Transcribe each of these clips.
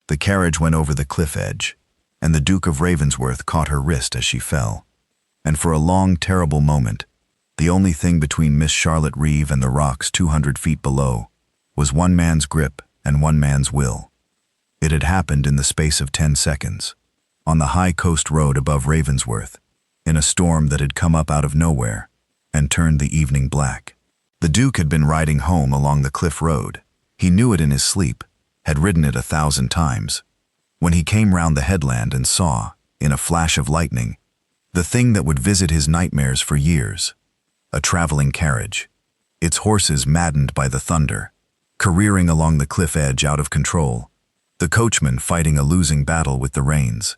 The carriage went over the cliff edge, and the Duke of Ravensworth caught her wrist as she fell. And for a long, terrible moment, the only thing between Miss Charlotte Reeve and the rocks 200 feet below was one man's grip and one man's will. It had happened in the space of 10 seconds, on the high coast road above Ravensworth, in a storm that had come up out of nowhere and turned the evening black. The Duke had been riding home along the cliff road. He knew it in his sleep, had ridden it 1,000 times. When he came round the headland and saw, in a flash of lightning, the thing that would visit his nightmares for years, a traveling carriage, its horses maddened by the thunder, careering along the cliff edge out of control, the coachman fighting a losing battle with the reins.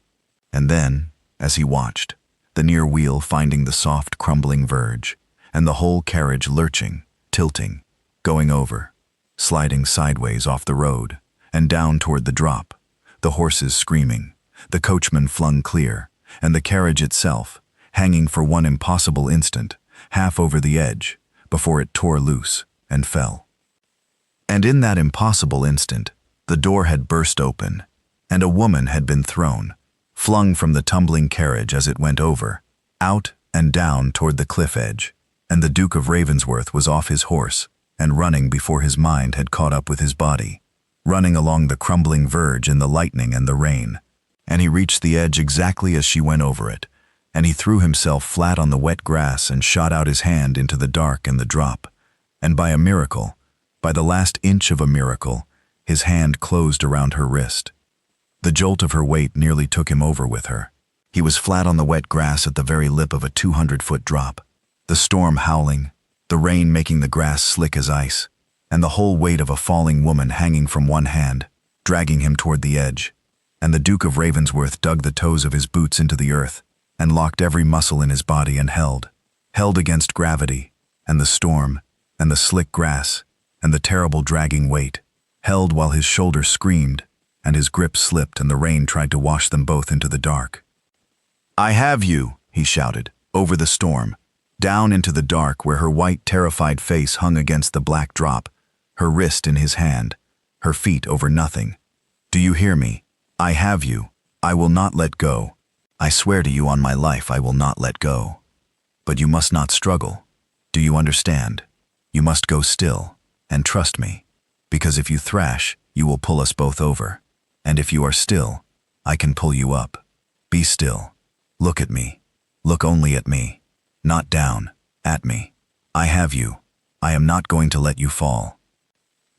And then, as he watched, the near wheel finding the soft, crumbling verge, and the whole carriage lurching, tilting, going over, sliding sideways off the road, and down toward the drop, the horses screaming, the coachman flung clear, and the carriage itself, hanging for one impossible instant, half over the edge, before it tore loose and fell. And in that impossible instant, the door had burst open, and a woman had been thrown, flung from the tumbling carriage as it went over, out and down toward the cliff edge, and the Duke of Ravensworth was off his horse and running before his mind had caught up with his body, running along the crumbling verge in the lightning and the rain. And he reached the edge exactly as she went over it, and he threw himself flat on the wet grass and shot out his hand into the dark and the drop. And by a miracle, by the last inch of a miracle, his hand closed around her wrist. The jolt of her weight nearly took him over with her. He was flat on the wet grass at the very lip of a 200-foot drop, the storm howling, the rain making the grass slick as ice, and the whole weight of a falling woman hanging from one hand, dragging him toward the edge. And the Duke of Ravensworth dug the toes of his boots into the earth and locked every muscle in his body and held against gravity and the storm and the slick grass and the terrible dragging weight, held while his shoulders screamed and his grip slipped and the rain tried to wash them both into the dark. "I have you," he shouted, over the storm, down into the dark where her white, terrified face hung against the black drop, her wrist in his hand, her feet over nothing. "Do you hear me? I have you. I will not let go. I swear to you on my life I will not let go. But you must not struggle. Do you understand? You must go still, and trust me, because if you thrash, you will pull us both over. And if you are still, I can pull you up. Be still. Look at me. Look only at me. Not down, at me. I have you. I am not going to let you fall."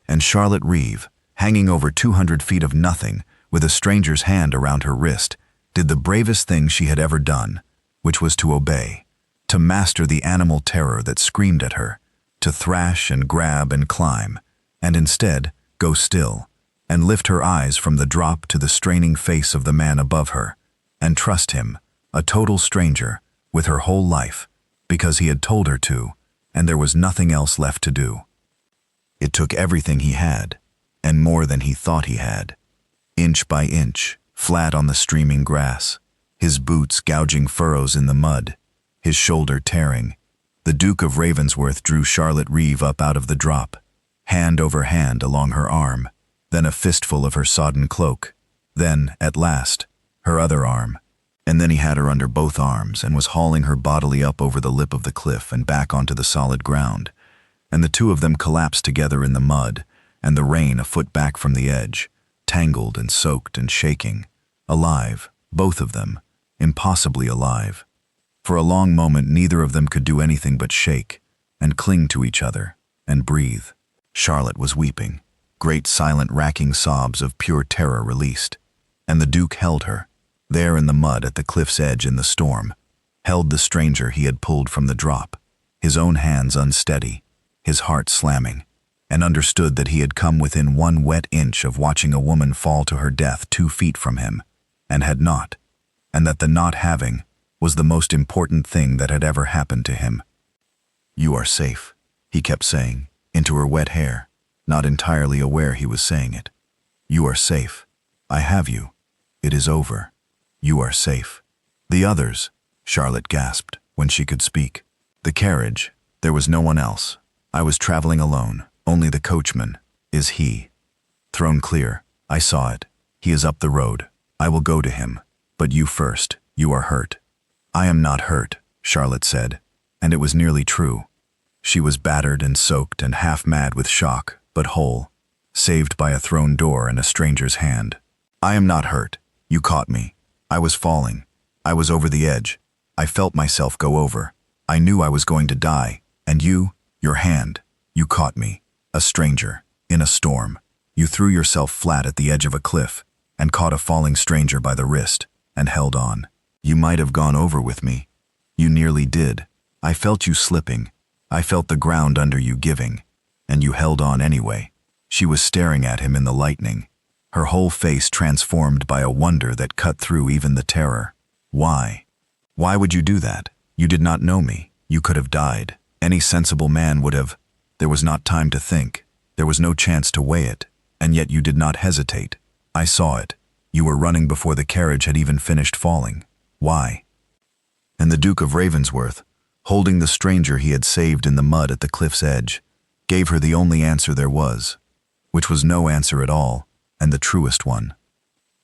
And Charlotte Reeve, hanging over 200 feet of nothing, with a stranger's hand around her wrist, did the bravest thing she had ever done, which was to obey, to master the animal terror that screamed at her, to thrash and grab and climb, and instead go still, and lift her eyes from the drop to the straining face of the man above her, and trust him, a total stranger, with her whole life, because he had told her to, and there was nothing else left to do. It took everything he had, and more than he thought he had. Inch by inch, flat on the streaming grass, his boots gouging furrows in the mud, his shoulder tearing, the Duke of Ravensworth drew Charlotte Reeve up out of the drop, hand over hand along her arm, then a fistful of her sodden cloak, then, at last, her other arm, and then he had her under both arms and was hauling her bodily up over the lip of the cliff and back onto the solid ground, and the two of them collapsed together in the mud and the rain a foot back from the edge, tangled and soaked and shaking, alive, both of them, impossibly alive. For a long moment neither of them could do anything but shake and cling to each other and breathe. Charlotte was weeping, great silent racking sobs of pure terror released, and the Duke held her, there in the mud at the cliff's edge in the storm, held the stranger he had pulled from the drop, his own hands unsteady, his heart slamming, and understood that he had come within 1 wet inch of watching a woman fall to her death 2 feet from him, and had not, and that the not having was the most important thing that had ever happened to him. "You are safe," he kept saying, into her wet hair, not entirely aware he was saying it. "You are safe. I have you. It is over. You are safe." "The others," Charlotte gasped when she could speak. "The carriage. There was no one else. I was traveling alone. Only the coachman. Is he?" "Thrown clear. I saw it. He is up the road. I will go to him. But you first. You are hurt." "I am not hurt," Charlotte said, and it was nearly true. She was battered and soaked and half mad with shock, but whole, saved by a thrown door and a stranger's hand. "I am not hurt. You caught me. I was falling. I was over the edge. I felt myself go over. I knew I was going to die. And you, your hand, you caught me. A stranger, in a storm. You threw yourself flat at the edge of a cliff and caught a falling stranger by the wrist and held on. You might have gone over with me. You nearly did. I felt you slipping. I felt the ground under you giving. And you held on anyway." She was staring at him in the lightning, her whole face transformed by a wonder that cut through even the terror. "Why? Why would you do that? You did not know me. You could have died. Any sensible man would have." There was not time to think. There was no chance to weigh it. And yet you did not hesitate. I saw it. You were running before the carriage had even finished falling. Why? And the Duke of Ravensworth, holding the stranger he had saved in the mud at the cliff's edge, gave her the only answer there was, which was no answer at all, and the truest one.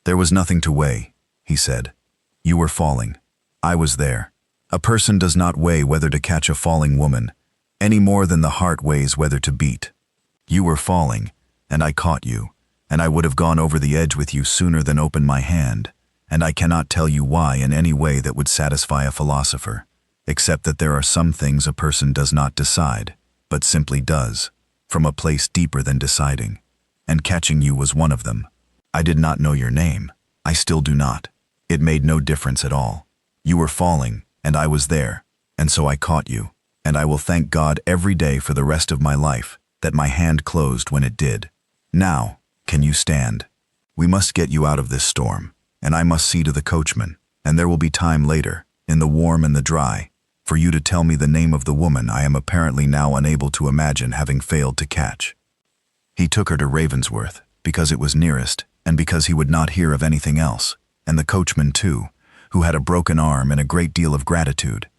"There was nothing to weigh," he said. "You were falling. I was there. A person does not weigh whether to catch a falling woman, any more than the heart weighs whether to beat. You were falling, and I caught you, and I would have gone over the edge with you sooner than open my hand, and I cannot tell you why in any way that would satisfy a philosopher, except that there are some things a person does not decide, but simply does, from a place deeper than deciding, and catching you was one of them. I did not know your name. I still do not. It made no difference at all. You were falling, and I was there, and so I caught you, and I will thank God every day for the rest of my life that my hand closed when it did. Now, can you stand? We must get you out of this storm, and I must see to the coachman, and there will be time later, in the warm and the dry, for you to tell me the name of the woman I am apparently now unable to imagine having failed to catch." He took her to Ravensworth, because it was nearest, and because he would not hear of anything else, and the coachman too, who had a broken arm and a great deal of gratitude.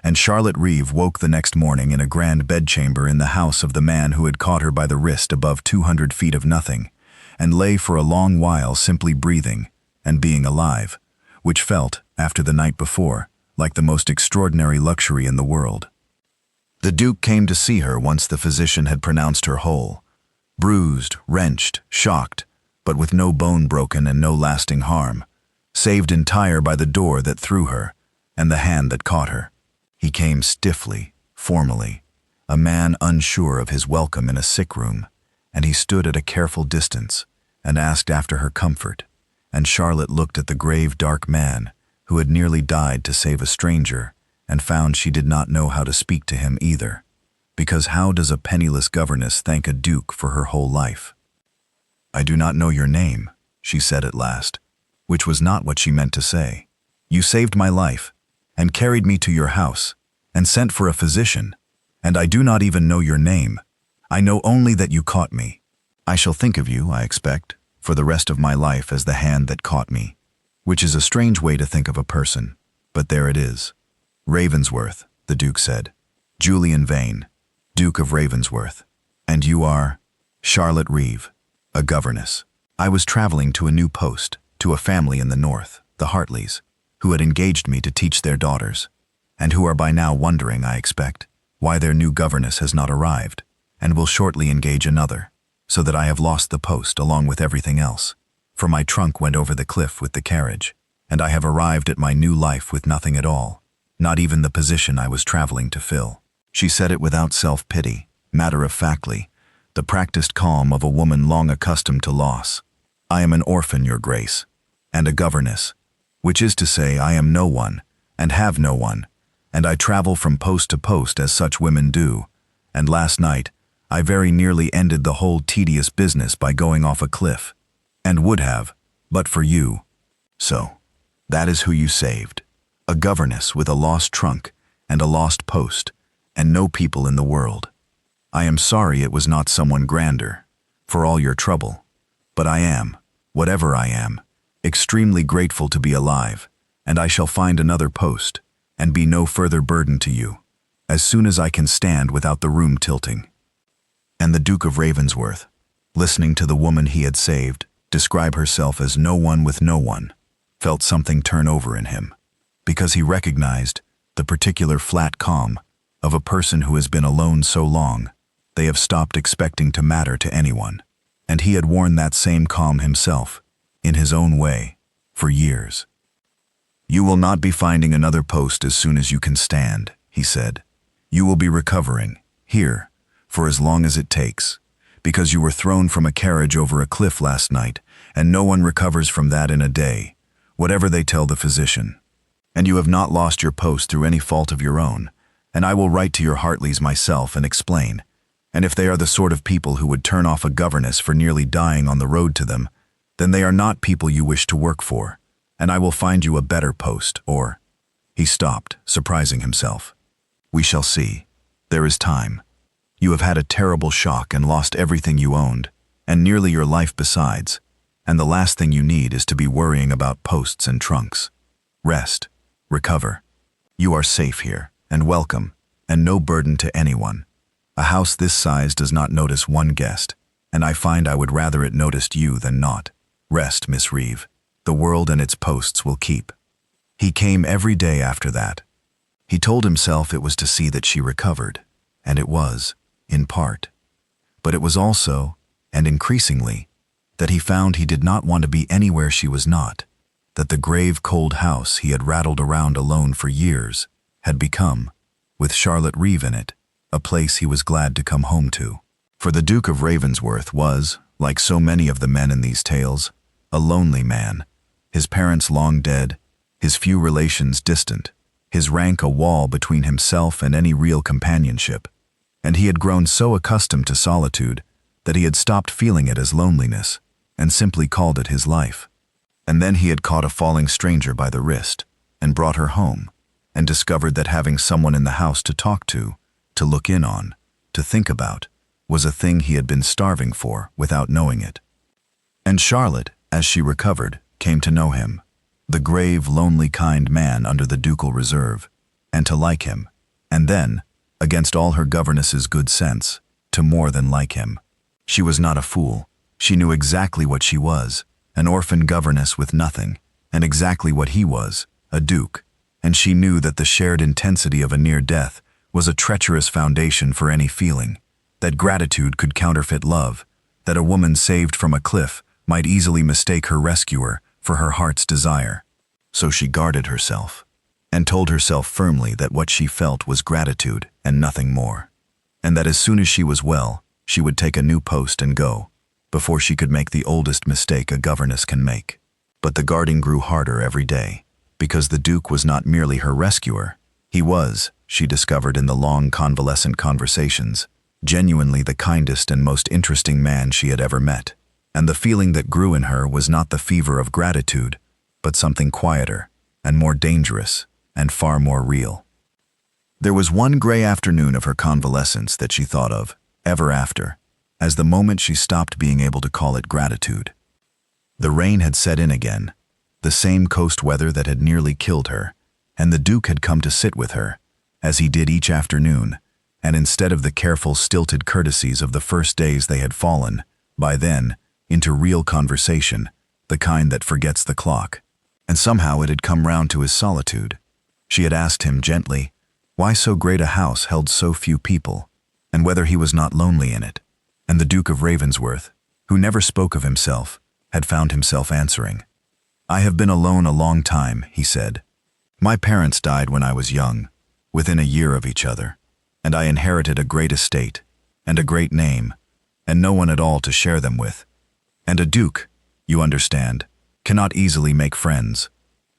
And Charlotte Reeve woke the next morning in a grand bedchamber in the house of the man who had caught her by the wrist above 200 feet of nothing, and lay for a long while simply breathing and being alive, which felt, after the night before, like the most extraordinary luxury in the world. The Duke came to see her once the physician had pronounced her whole, bruised, wrenched, shocked, but with no bone broken and no lasting harm, saved entire by the door that threw her and the hand that caught her. He came stiffly, formally, a man unsure of his welcome in a sick room, and he stood at a careful distance and asked after her comfort, and Charlotte looked at the grave, dark man who had nearly died to save a stranger and found she did not know how to speak to him either, because how does a penniless governess thank a duke for her whole life? "I do not know your name," she said at last, which was not what she meant to say. "You saved my life, and carried me to your house, and sent for a physician, and I do not even know your name. I know only that you caught me. I shall think of you, I expect, for the rest of my life as the hand that caught me," which is a strange way to think of a person, but there it is. "Ravensworth," the Duke said. "Julian Vane, Duke of Ravensworth. And you are?" "Charlotte Reeve, a governess. I was traveling to a new post, to a family in the north, the Hartleys, who had engaged me to teach their daughters, and who are by now wondering, I expect, why their new governess has not arrived, and will shortly engage another, so that I have lost the post along with everything else, for my trunk went over the cliff with the carriage, and I have arrived at my new life with nothing at all, not even the position I was traveling to fill." She said it without self-pity, matter-of-factly, the practiced calm of a woman long accustomed to loss. "I am an orphan, your grace, and a governess, which is to say I am no one, and have no one, and I travel from post to post as such women do, and last night I very nearly ended the whole tedious business by going off a cliff, and would have, but for you. So, that is who you saved, a governess with a lost trunk and a lost post, and no people in the world. I am sorry it was not someone grander, for all your trouble, but I am, whatever I am, extremely grateful to be alive, and I shall find another post, and be no further burden to you, as soon as I can stand without the room tilting." And the Duke of Ravensworth, listening to the woman he had saved, describe herself as no one with no one, felt something turn over in him, because he recognized the particular flat calm of a person who has been alone so long, they have stopped expecting to matter to anyone. And he had worn that same calm himself, in his own way, for years. "You will not be finding another post as soon as you can stand," he said. "You will be recovering, here, for as long as it takes, because you were thrown from a carriage over a cliff last night, and no one recovers from that in a day, whatever they tell the physician. And you have not lost your post through any fault of your own, and I will write to your Hartleys myself and explain. And if they are the sort of people who would turn off a governess for nearly dying on the road to them, then they are not people you wish to work for, and I will find you a better post, or—" He stopped, surprising himself. "We shall see. There is time. You have had a terrible shock and lost everything you owned, and nearly your life besides, and the last thing you need is to be worrying about posts and trunks. Rest. Recover. You are safe here, and welcome, and no burden to anyone. A house this size does not notice one guest, and I find I would rather it noticed you than not. Rest, Miss Reeve. The world and its posts will keep." He came every day after that. He told himself it was to see that she recovered, and it was, in part. But it was also, and increasingly, that he found he did not want to be anywhere she was not, that the grave, cold house he had rattled around alone for years had become, with Charlotte Reeve in it, a place he was glad to come home to. For the Duke of Ravensworth was, like so many of the men in these tales, a lonely man, his parents long dead, his few relations distant, his rank a wall between himself and any real companionship, and he had grown so accustomed to solitude that he had stopped feeling it as loneliness and simply called it his life. And then he had caught a falling stranger by the wrist and brought her home, and discovered that having someone in the house to talk to look in on, to think about, was a thing he had been starving for without knowing it. And Charlotte, as she recovered, came to know him, the grave, lonely, kind man under the ducal reserve, and to like him, and then, against all her governess's good sense, to more than like him. She was not a fool. She knew exactly what she was, an orphan governess with nothing, and exactly what he was, a duke, and she knew that the shared intensity of a near death was a treacherous foundation for any feeling, that gratitude could counterfeit love, that a woman saved from a cliff might easily mistake her rescuer for her heart's desire. So she guarded herself, and told herself firmly that what she felt was gratitude and nothing more, and that as soon as she was well, she would take a new post and go, before she could make the oldest mistake a governess can make. But the guarding grew harder every day, because the Duke was not merely her rescuer. He was, she discovered in the long convalescent conversations, genuinely the kindest and most interesting man she had ever met. And the feeling that grew in her was not the fever of gratitude, but something quieter and more dangerous and far more real. There was one gray afternoon of her convalescence that she thought of, ever after, as the moment she stopped being able to call it gratitude. The rain had set in again, the same coast weather that had nearly killed her, and the Duke had come to sit with her, as he did each afternoon, and instead of the careful, stilted courtesies of the first days they had fallen, by then, into real conversation, the kind that forgets the clock. And somehow it had come round to his solitude. She had asked him gently why so great a house held so few people, and whether he was not lonely in it. And the Duke of Ravensworth, who never spoke of himself, had found himself answering. "I have been alone a long time," he said. "My parents died when I was young, within a year of each other, and I inherited a great estate, and a great name, and no one at all to share them with. And a duke, you understand, cannot easily make friends.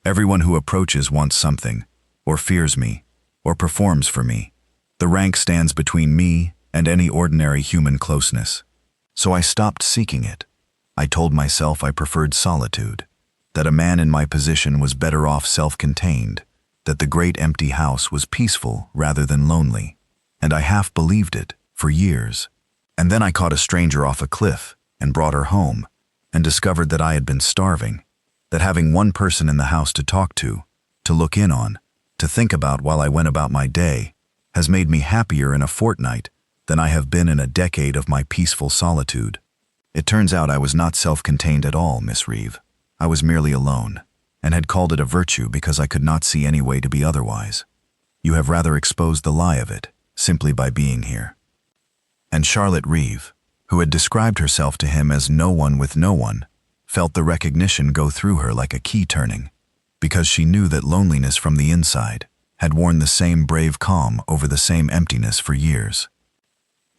Everyone who approaches wants something, or fears me, or performs for me. The rank stands between me and any ordinary human closeness. So I stopped seeking it. I told myself I preferred solitude, that a man in my position was better off self-contained, that the great empty house was peaceful rather than lonely. And I half believed it, for years. And then I caught a stranger off a cliff and brought her home, and discovered that I had been starving, that having one person in the house to talk to look in on, to think about while I went about my day, has made me happier in a fortnight than I have been in a decade of my peaceful solitude. It turns out I was not self-contained at all, Miss Reeve. I was merely alone, and had called it a virtue because I could not see any way to be otherwise. You have rather exposed the lie of it, simply by being here." And Charlotte Reeve, who had described herself to him as no one with no one, felt the recognition go through her like a key turning, because she knew that loneliness from the inside had worn the same brave calm over the same emptiness for years.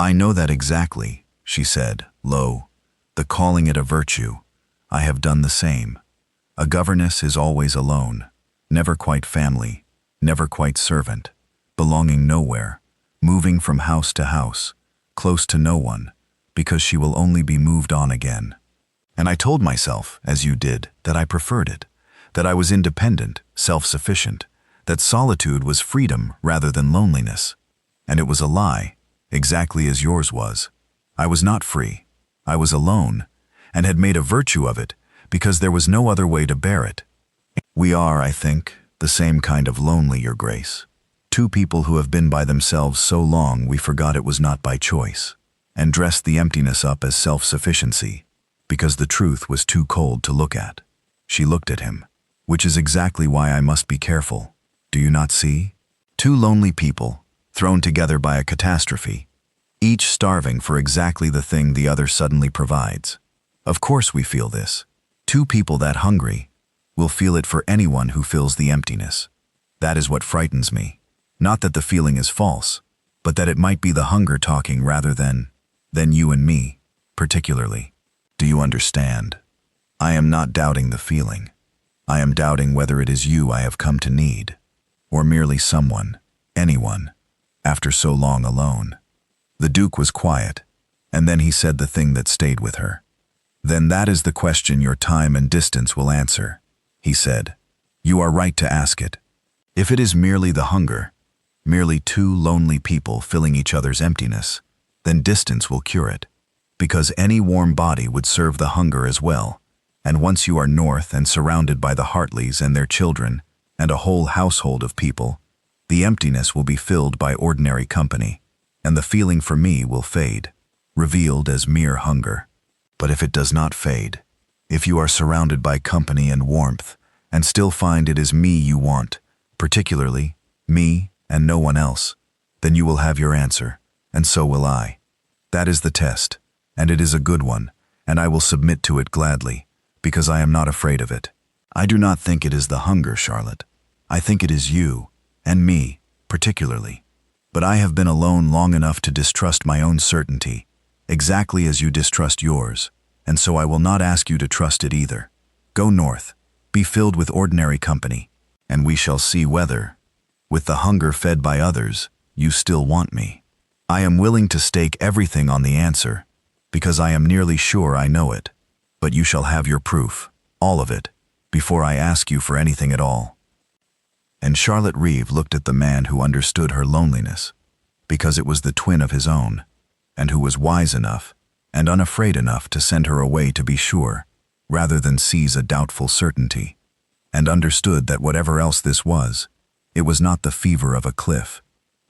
"I know that exactly," she said, low, "the calling it a virtue. I have done the same. A governess is always alone, never quite family, never quite servant, belonging nowhere, moving from house to house, close to no one, because she will only be moved on again. And I told myself, as you did, that I preferred it, that I was independent, self-sufficient, that solitude was freedom rather than loneliness. And it was a lie, exactly as yours was. I was not free. I was alone, and had made a virtue of it because there was no other way to bear it. We are, I think, the same kind of lonely, Your Grace. Two people who have been by themselves so long we forgot it was not by choice, and dressed the emptiness up as self-sufficiency, because the truth was too cold to look at." She looked at him, "Which is exactly why I must be careful. Do you not see? Two lonely people, thrown together by a catastrophe, each starving for exactly the thing the other suddenly provides. Of course we feel this. Two people that hungry will feel it for anyone who fills the emptiness. That is what frightens me. Not that the feeling is false, but that it might be the hunger talking rather than you and me, particularly. Do you understand? I am not doubting the feeling. I am doubting whether it is you I have come to need, or merely someone, anyone, after so long alone." The Duke was quiet, and then he said the thing that stayed with her. "Then that is the question your time and distance will answer," he said. "You are right to ask it. If it is merely the hunger, merely two lonely people filling each other's emptiness, then distance will cure it, because any warm body would serve the hunger as well, and once you are north and surrounded by the Hartleys and their children and a whole household of people, the emptiness will be filled by ordinary company, and the feeling for me will fade, revealed as mere hunger. But if it does not fade, if you are surrounded by company and warmth, and still find it is me you want, particularly me and no one else, then you will have your answer, and so will I. That is the test, and it is a good one, and I will submit to it gladly, because I am not afraid of it. I do not think it is the hunger, Charlotte. I think it is you, and me, particularly. But I have been alone long enough to distrust my own certainty, exactly as you distrust yours, and so I will not ask you to trust it either. Go north, be filled with ordinary company, and we shall see whether, with the hunger fed by others, you still want me. I am willing to stake everything on the answer, because I am nearly sure I know it, but you shall have your proof, all of it, before I ask you for anything at all." And Charlotte Reeve looked at the man who understood her loneliness, because it was the twin of his own, and who was wise enough and unafraid enough to send her away to be sure, rather than seize a doubtful certainty, and understood that whatever else this was, it was not the fever of a cliff,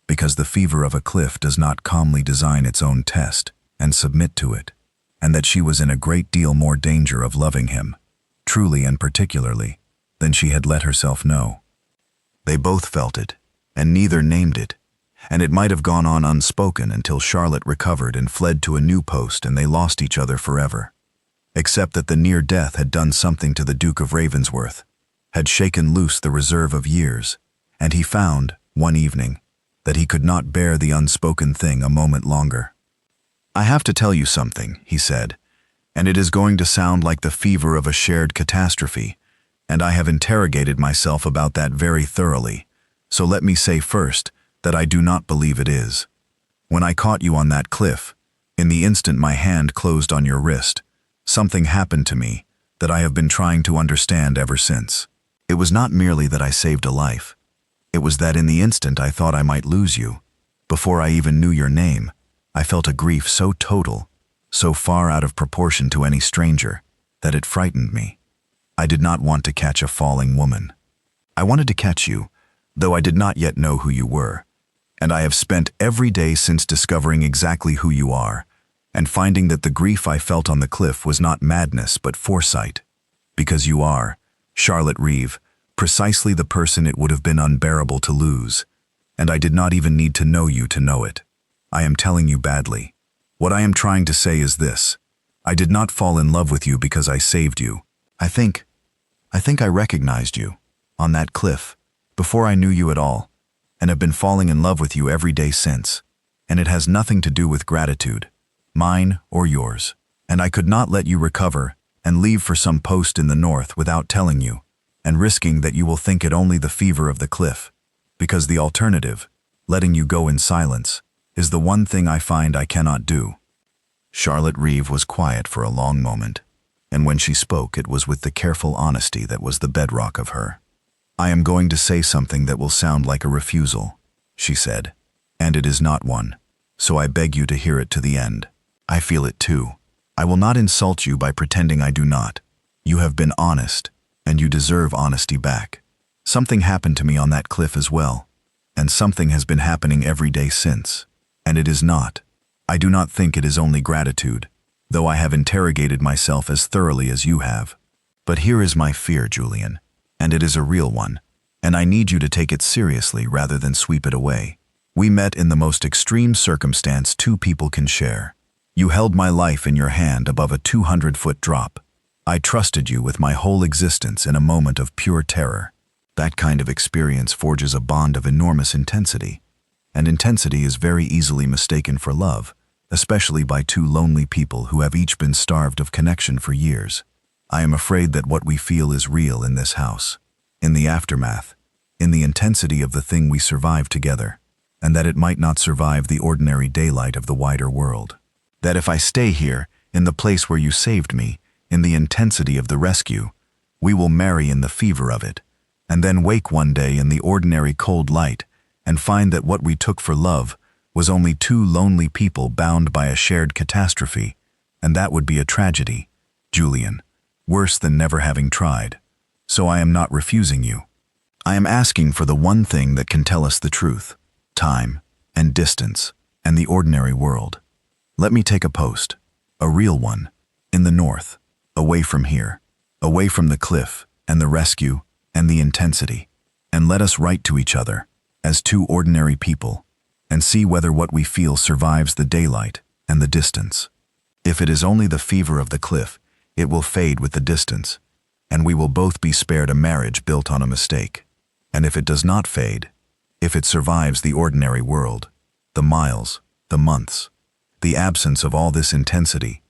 because the fever of a cliff does not calmly design its own test and submit to it, and that she was in a great deal more danger of loving him, truly and particularly, than she had let herself know. They both felt it, and neither named it, and it might have gone on unspoken until Charlotte recovered and fled to a new post and they lost each other forever. Except that the near death had done something to the Duke of Ravensworth, had shaken loose the reserve of years, and he found, one evening, that he could not bear the unspoken thing a moment longer. "I have to tell you something," he said, "and it is going to sound like the fever of a shared catastrophe, and I have interrogated myself about that very thoroughly, so let me say first that I do not believe it is. When I caught you on that cliff, in the instant my hand closed on your wrist, something happened to me that I have been trying to understand ever since. It was not merely that I saved a life. It was that in the instant I thought I might lose you, before I even knew your name, I felt a grief so total, so far out of proportion to any stranger, that it frightened me. I did not want to catch a falling woman. I wanted to catch you, though I did not yet know who you were, and I have spent every day since discovering exactly who you are, and finding that the grief I felt on the cliff was not madness but foresight. Because you are, Charlotte Reeve, precisely the person it would have been unbearable to lose. And I did not even need to know you to know it. I am telling you badly. What I am trying to say is this. I did not fall in love with you because I saved you. I think I recognized you, on that cliff, before I knew you at all, and have been falling in love with you every day since. And it has nothing to do with gratitude, mine or yours. And I could not let you recover and leave for some post in the north without telling you, and risking that you will think it only the fever of the cliff, because the alternative, letting you go in silence, is the one thing I find I cannot do. Charlotte Reeve was quiet for a long moment, and when she spoke it was with the careful honesty that was the bedrock of her. I am going to say something that will sound like a refusal, she said, and it is not one, so I beg you to hear it to the end. I feel it too. I will not insult you by pretending I do not. You have been honest, and you deserve honesty back. Something happened to me on that cliff as well, and something has been happening every day since. And it is not. I do not think it is only gratitude, though I have interrogated myself as thoroughly as you have. But here is my fear, Julian, and it is a real one, and I need you to take it seriously rather than sweep it away. We met in the most extreme circumstance two people can share. You held my life in your hand above a 200-foot drop. I trusted you with my whole existence in a moment of pure terror. That kind of experience forges a bond of enormous intensity, and intensity is very easily mistaken for love, especially by two lonely people who have each been starved of connection for years. I am afraid that what we feel is real in this house, in the aftermath, in the intensity of the thing we survived together, and that it might not survive the ordinary daylight of the wider world. That if I stay here, in the place where you saved me, in the intensity of the rescue, we will marry in the fever of it, and then wake one day in the ordinary cold light and find that what we took for love was only two lonely people bound by a shared catastrophe, and that would be a tragedy, Julian, worse than never having tried. So I am not refusing you. I am asking for the one thing that can tell us the truth, time and distance and the ordinary world. Let me take a post, a real one, in the north, away from here, away from the cliff and the rescue and the intensity, and let us write to each other, as two ordinary people, and see whether what we feel survives the daylight and the distance. If it is only the fever of the cliff, it will fade with the distance, and we will both be spared a marriage built on a mistake. And if it does not fade, if it survives the ordinary world, the miles, the months, the absence of all this intensity,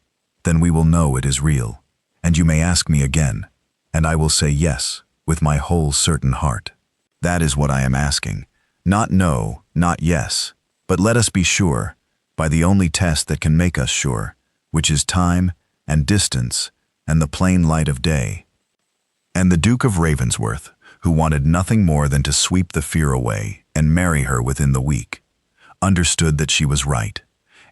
then we will know it is real, and you may ask me again, and I will say yes, with my whole certain heart. That is what I am asking. Not no, not yes, but let us be sure, by the only test that can make us sure, which is time and distance and the plain light of day. And the Duke of Ravensworth, who wanted nothing more than to sweep the fear away and marry her within the week, understood that she was right,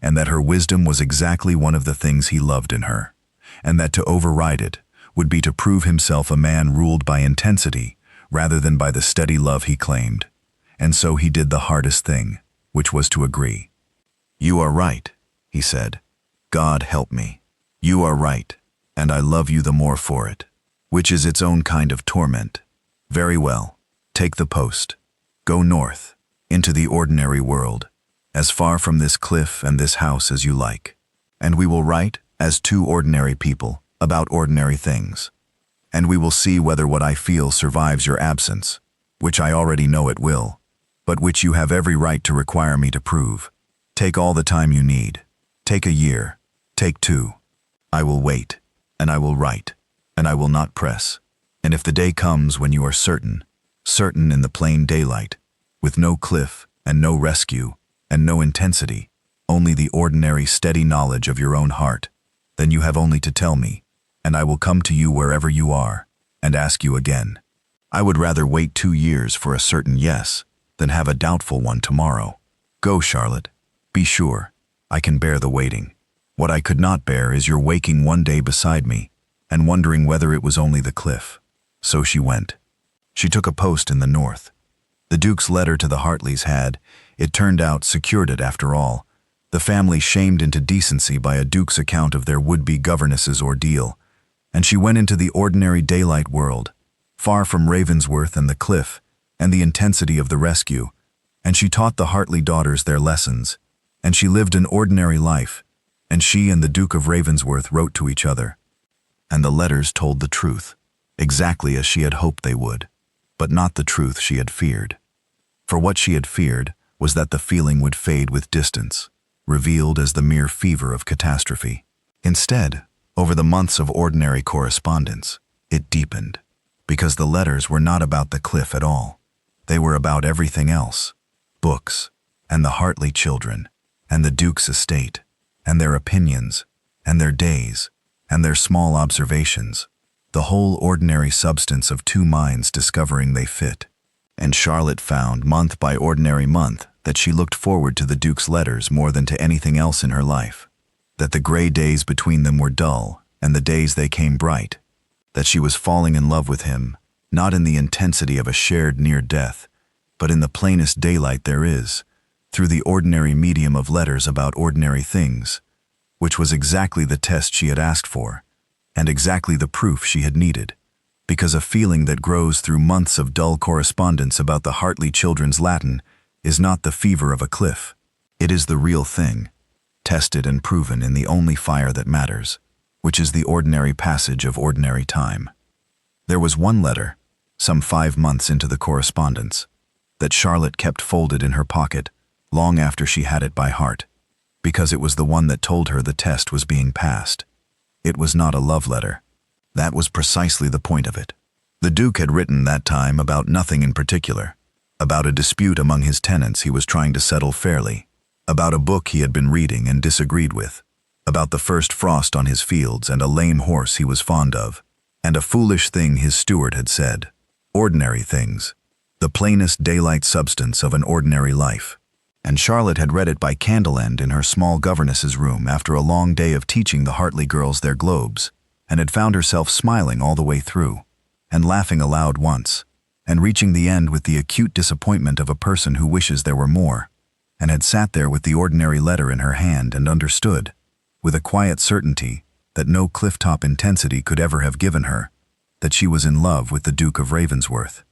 and that her wisdom was exactly one of the things he loved in her, and that to override it would be to prove himself a man ruled by intensity rather than by the steady love he claimed. And so he did the hardest thing, which was to agree. You are right, he said. God help me. You are right, and I love you the more for it, which is its own kind of torment. Very well, take the post. Go north, into the ordinary world, as far from this cliff and this house as you like, and we will write, as two ordinary people, about ordinary things. And we will see whether what I feel survives your absence, which I already know it will, but which you have every right to require me to prove. Take all the time you need. Take a year. Take 2. I will wait, and I will write, and I will not press. And if the day comes when you are certain, certain in the plain daylight, with no cliff and no rescue and no intensity, only the ordinary steady knowledge of your own heart, then you have only to tell me, and I will come to you wherever you are, and ask you again. I would rather wait 2 years for a certain yes than have a doubtful one tomorrow. Go, Charlotte. Be sure, I can bear the waiting. What I could not bear is your waking one day beside me and wondering whether it was only the cliff. So she went. She took a post in the north. The Duke's letter to the Hartleys had, it turned out, secured it after all, the family shamed into decency by a duke's account of their would-be governess's ordeal, and she went into the ordinary daylight world, far from Ravensworth and the cliff and the intensity of the rescue, and she taught the Hartley daughters their lessons, and she lived an ordinary life, and she and the Duke of Ravensworth wrote to each other. And the letters told the truth, exactly as she had hoped they would, but not the truth she had feared. For what she had feared was that the feeling would fade with distance, revealed as the mere fever of catastrophe. Instead, over the months of ordinary correspondence, it deepened, because the letters were not about the cliff at all. They were about everything else: books, and the Hartley children, and the Duke's estate, and their opinions, and their days, and their small observations, the whole ordinary substance of two minds discovering they fit. And Charlotte found, month by ordinary month, that she looked forward to the Duke's letters more than to anything else in her life, that the gray days between them were dull, and the days they came bright, that she was falling in love with him, not in the intensity of a shared near death, but in the plainest daylight there is, through the ordinary medium of letters about ordinary things, which was exactly the test she had asked for, and exactly the proof she had needed, because a feeling that grows through months of dull correspondence about the Hartley children's Latin is not the fever of a cliff. It is the real thing, tested and proven in the only fire that matters, which is the ordinary passage of ordinary time. There was one letter, some 5 months into the correspondence, that Charlotte kept folded in her pocket long after she had it by heart, because it was the one that told her the test was being passed. It was not a love letter. That was precisely the point of it. The Duke had written that time about nothing in particular, about a dispute among his tenants he was trying to settle fairly, about a book he had been reading and disagreed with, about the first frost on his fields and a lame horse he was fond of, and a foolish thing his steward had said. Ordinary things, the plainest daylight substance of an ordinary life. And Charlotte had read it by candle-end in her small governess's room after a long day of teaching the Hartley girls their globes, and had found herself smiling all the way through, and laughing aloud once, and reaching the end with the acute disappointment of a person who wishes there were more, and had sat there with the ordinary letter in her hand and understood, with a quiet certainty that no cliff-top intensity could ever have given her, that she was in love with the Duke of Ravensworth.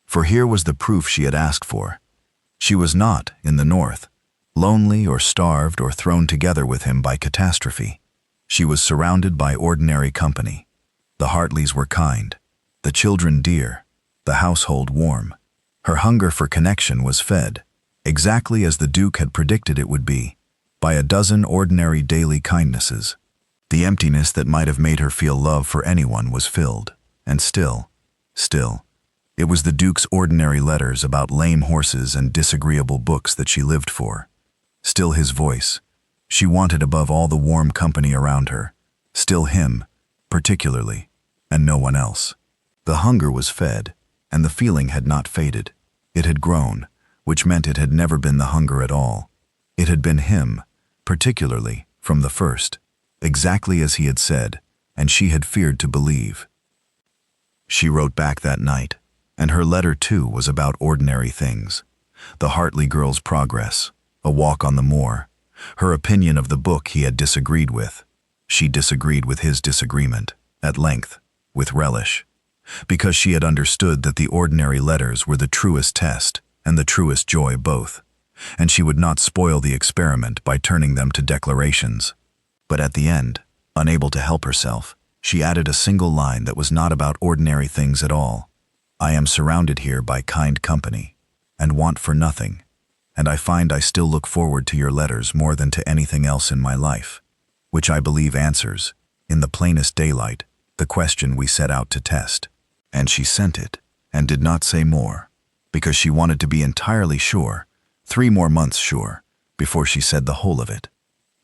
For here was the proof she had asked for. She was not, in the north, lonely or starved or thrown together with him by catastrophe. She was surrounded by ordinary company. The Hartleys were kind, the children dear, the household warm. Her hunger for connection was fed, exactly as the Duke had predicted it would be, by a dozen ordinary daily kindnesses. The emptiness that might have made her feel love for anyone was filled, and still, it was the Duke's ordinary letters about lame horses and disagreeable books that she lived for. Still his voice. She wanted above all the warm company around her. Still him, particularly, and no one else. The hunger was fed, and the feeling had not faded. It had grown, which meant it had never been the hunger at all. It had been him, particularly, from the first, exactly as he had said, and she had feared to believe. She wrote back that night, and her letter too was about ordinary things. The Hartley girls' progress, a walk on the moor, her opinion of the book he had disagreed with. She disagreed with his disagreement, at length, with relish, because she had understood that the ordinary letters were the truest test and the truest joy both, and she would not spoil the experiment by turning them to declarations. But at the end, unable to help herself, she added a single line that was not about ordinary things at all. I am surrounded here by kind company, and want for nothing, and I find I still look forward to your letters more than to anything else in my life, which I believe answers, in the plainest daylight, the question we set out to test. And she sent it, and did not say more, because she wanted to be entirely sure, 3 more months sure, before she said the whole of it.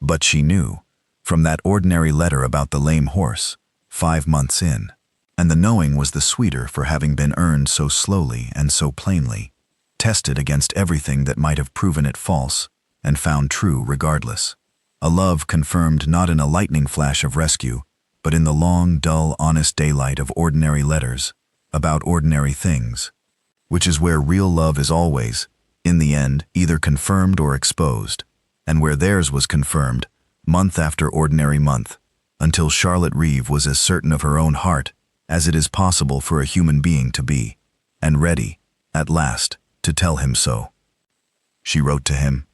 But she knew, from that ordinary letter about the lame horse, 5 months in, and the knowing was the sweeter for having been earned so slowly and so plainly, tested against everything that might have proven it false, and found true regardless. A love confirmed not in a lightning flash of rescue, but in the long, dull, honest daylight of ordinary letters, about ordinary things, which is where real love is always, in the end, either confirmed or exposed, and where theirs was confirmed, month after ordinary month, until Charlotte Reeve was as certain of her own heart as it is possible for a human being to be, and ready, at last, to tell him so. She wrote to him,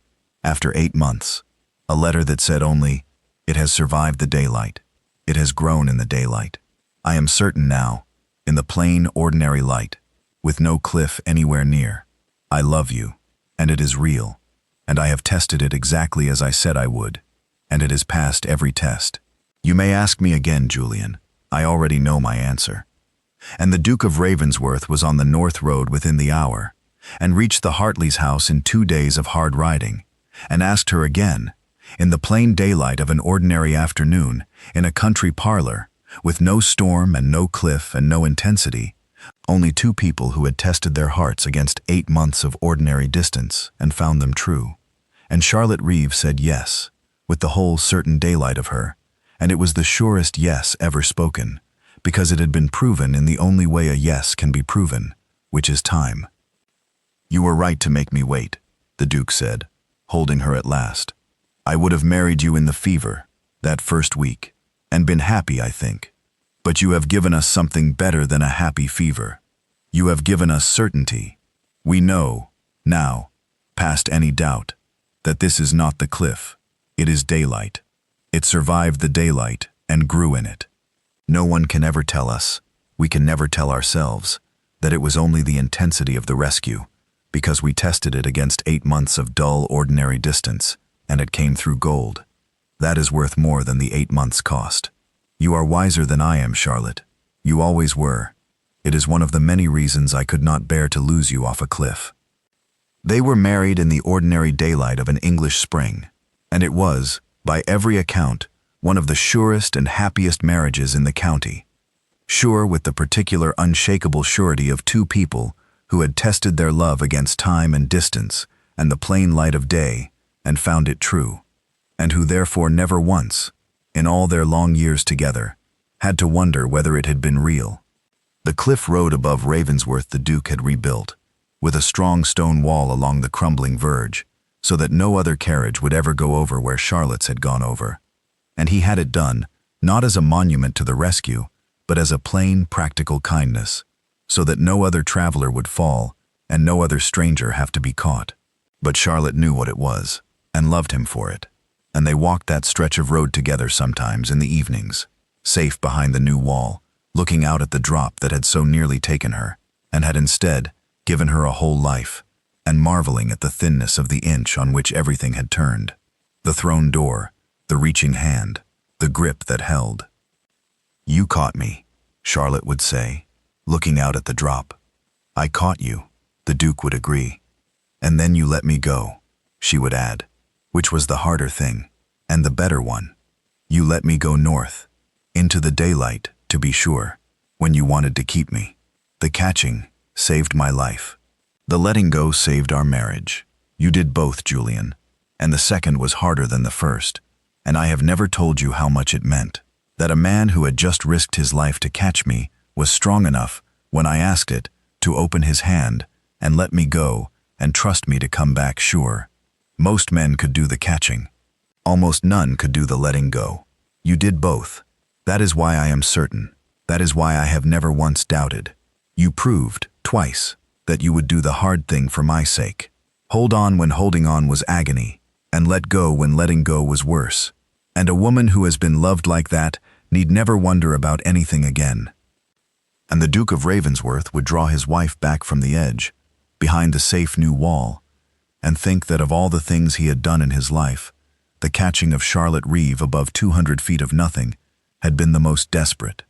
after 8 months, a letter that said only, "It has survived the daylight. It has grown in the daylight. I am certain now, in the plain, ordinary light, with no cliff anywhere near. I love you, and it is real, and I have tested it exactly as I said I would, and it has passed every test. You may ask me again, Julian. I already know my answer." And the Duke of Ravensworth was on the North Road within the hour, and reached the Hartleys' house in 2 days of hard riding, and asked her again, in the plain daylight of an ordinary afternoon, in a country parlor, with no storm and no cliff and no intensity, only 2 people who had tested their hearts against 8 months of ordinary distance and found them true. And Charlotte Reeve said yes, with the whole certain daylight of her, and it was the surest yes ever spoken, because it had been proven in the only way a yes can be proven, which is time. "You were right to make me wait," the Duke said, holding her at last. "I would have married you in the fever, that first week, and been happy, I think. But you have given us something better than a happy fever. You have given us certainty. We know, now, past any doubt, that this is not the cliff. It is daylight. It survived the daylight and grew in it. No one can ever tell us, we can never tell ourselves, that it was only the intensity of the rescue, because we tested it against 8 months of dull, ordinary distance, and it came through gold. That is worth more than the 8 months cost. You are wiser than I am, Charlotte. You always were. It is one of the many reasons I could not bear to lose you off a cliff." They were married in the ordinary daylight of an English spring, and it was, by every account, one of the surest and happiest marriages in the county. Sure with the particular unshakable surety of 2 people who had tested their love against time and distance and the plain light of day and found it true, and who therefore never once, in all their long years together, had to wonder whether it had been real. The cliff road above Ravensworth the Duke had rebuilt, with a strong stone wall along the crumbling verge, so that no other carriage would ever go over where Charlotte's had gone over. And he had it done, not as a monument to the rescue, but as a plain, practical kindness, so that no other traveler would fall and no other stranger have to be caught. But Charlotte knew what it was, and loved him for it, and they walked that stretch of road together sometimes in the evenings, safe behind the new wall, looking out at the drop that had so nearly taken her, and had instead given her a whole life, and marveling at the thinness of the inch on which everything had turned, the thrown door, the reaching hand, the grip that held. "You caught me," Charlotte would say, looking out at the drop. "I caught you," the Duke would agree. "And then you let me go," she would add, which was the harder thing, and the better one. "You let me go north, into the daylight, to be sure, when you wanted to keep me. The catching saved my life. The letting go saved our marriage. You did both, Julian, and the second was harder than the first, and I have never told you how much it meant, that a man who had just risked his life to catch me was strong enough, when I asked it, to open his hand and let me go and trust me to come back sure. Most men could do the catching. Almost none could do the letting go. You did both. That is why I am certain. That is why I have never once doubted. You proved, twice, that you would do the hard thing for my sake. Hold on when holding on was agony, and let go when letting go was worse. And a woman who has been loved like that need never wonder about anything again." And the Duke of Ravensworth would draw his wife back from the edge, behind the safe new wall, and think that of all the things he had done in his life, the catching of Charlotte Reeve above 200 feet of nothing had been the most desperate.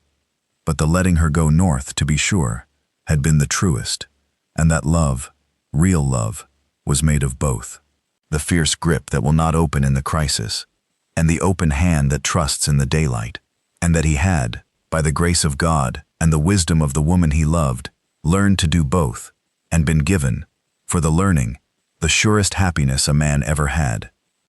But the letting her go north, to be sure, had been the truest, and that love, real love, was made of both. The fierce grip that will not open in the crisis, and the open hand that trusts in the daylight, and that he had, by the grace of God and the wisdom of the woman he loved, learned to do both, and been given, for the learning, the surest happiness a man ever had.